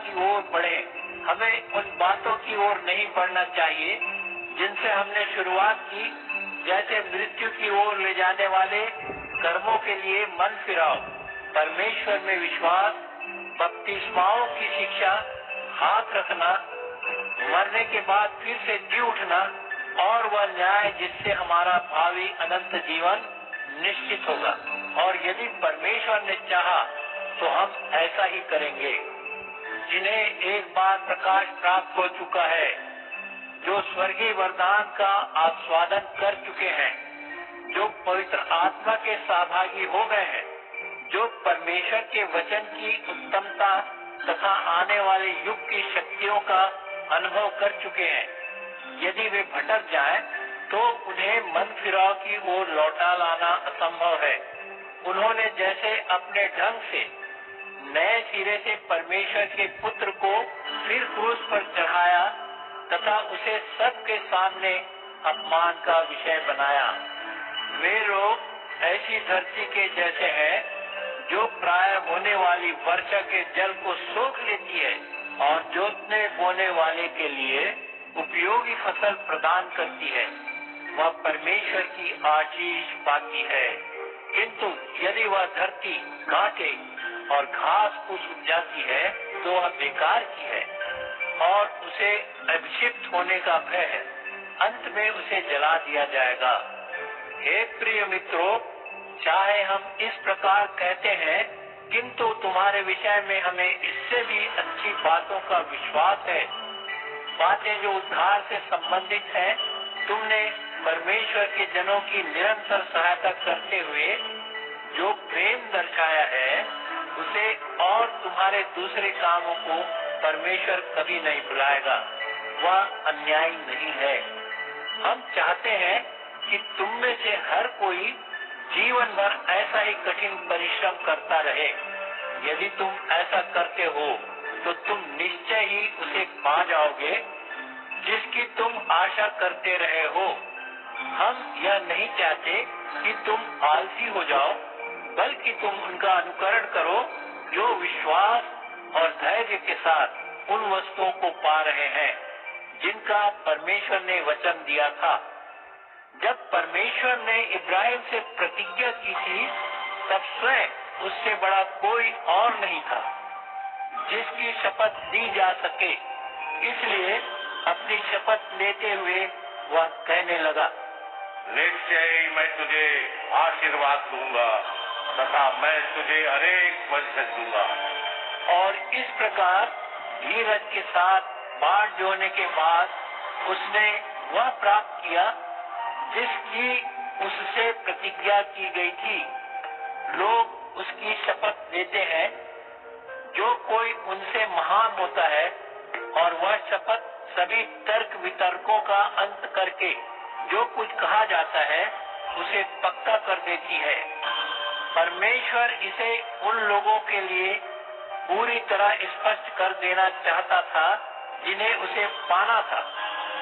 की ओर बढ़े। हमें उन बातों की ओर नहीं बढ़ना चाहिए जिनसे हमने शुरुआत की, जैसे मृत्यु की ओर ले जाने वाले कर्मों के लिए मन फिराओ, परमेश्वर में विश्वास, बपतिस्माओं की शिक्षा, हाथ रखना, मरने के बाद फिर से जी उठना और वह न्याय जिससे हमारा भावी अनंत जीवन निश्चित होगा। और यदि परमेश्वर ने चाहा तो हम ऐसा ही करेंगे। जिन्हें एक बार प्रकाश प्राप्त हो चुका है, जो स्वर्गीय वरदान का आस्वादन कर चुके हैं, जो पवित्र आत्मा के सहभागी हो गए हैं, जो परमेश्वर के वचन की उत्तमता तथा आने वाले युग की शक्तियों का अनुभव कर चुके हैं, यदि वे भटक जाएं, तो उन्हें मन फिराव की ओर लौटा लाना असंभव है। उन्होंने जैसे अपने ढंग से नए सिरे से परमेश्वर के पुत्र को फिर क्रूस पर चढ़ाया तथा उसे सबके सामने अपमान का विषय बनाया। वे लोग ऐसी धरती के जैसे हैं जो प्राय होने वाली वर्षा के जल को सोख लेती है और जोतने बोने वाले के लिए उपयोगी फसल प्रदान करती है। वह परमेश्वर की आशीष पाती है। किंतु यदि वह धरती कांटे और घास फूस उपजाती है तो वह बेकार की है और उसे अभिषिक्त होने का भय है, अंत में उसे जला दिया जाएगा। हे प्रिय मित्रों, चाहे हम इस प्रकार कहते हैं, किंतु तुम्हारे विषय में हमें इससे भी अच्छी बातों का विश्वास है, बातें जो उद्धार से संबंधित हैं। तुमने परमेश्वर के जनों की निरंतर सहायता करते हुए जो प्रेम दर्शाया है, उसे और तुम्हारे दूसरे कामों को परमेश्वर कभी नहीं भुलाएगा। वह अन्यायी नहीं है। हम चाहते हैं कि तुम में से हर कोई जीवन भर ऐसा ही कठिन परिश्रम करता रहे। यदि तुम ऐसा करते हो तो तुम निश्चय ही उसे पा जाओगे जिसकी तुम आशा करते रहे हो। हम यह नहीं चाहते कि तुम आलसी हो जाओ, बल्कि तुम उनका अनुकरण करो जो विश्वास और धैर्य के साथ उन वस्तुओं को पा रहे हैं जिनका परमेश्वर ने वचन दिया था। जब परमेश्वर ने इब्राहिम से प्रतिज्ञा की थी, तब स्वयं उससे बड़ा कोई और नहीं था जिसकी शपथ दी जा सके। इसलिए अपनी शपथ लेते हुए वह कहने लगा, निश्चय मैं तुझे आशीर्वाद दूंगा तथा मैं तुझे अनेक वंशज दूंगा। और इस प्रकार धीरज के साथ बाढ़ जोने के बाद उसने वह प्राप्त किया जिसकी उससे प्रतिज्ञा की गई थी। लोग उसकी शपथ लेते हैं, जो कोई उनसे महान होता है, और वह शपथ सभी तर्क वितर्कों का अंत करके जो कुछ कहा जाता है उसे पक्का कर देती है। परमेश्वर इसे उन लोगों के लिए पूरी तरह स्पष्ट कर देना चाहता था जिन्हें उसे पाना था,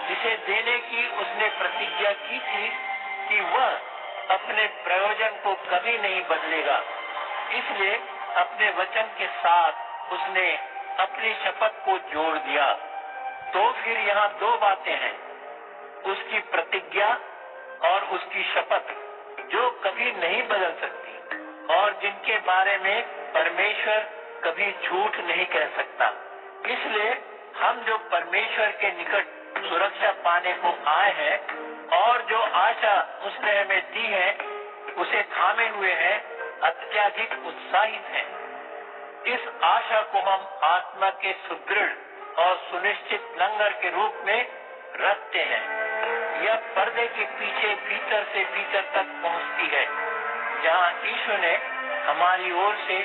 जिसे देने की उसने प्रतिज्ञा की थी कि वह अपने प्रयोजन को कभी नहीं बदलेगा। इसलिए अपने वचन के साथ उसने अपनी शपथ को जोड़ दिया। तो फिर यहाँ दो बातें हैं, उसकी प्रतिज्ञा और उसकी शपथ, जो कभी नहीं बदल सकती और जिनके बारे में परमेश्वर कभी झूठ नहीं कह सकता। इसलिए हम जो परमेश्वर के निकट सुरक्षा पाने को आए हैं और जो आशा उसने हमें दी है, उसे थामे हुए हैं, अत्यधिक उत्साहित हैं। इस आशा को हम आत्मा के सुदृढ़ और सुनिश्चित लंगर के रूप में रखते हैं। यह पर्दे के पीछे भीतर से भीतर तक पहुंचती है, जहां ईश्वर ने हमारी ओर से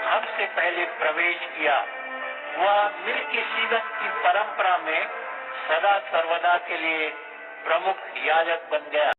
हमसे पहले प्रवेश किया। वह मिल्किसेदक की परंपरा में सदा सर्वदा के लिए प्रमुख याजक बन गया।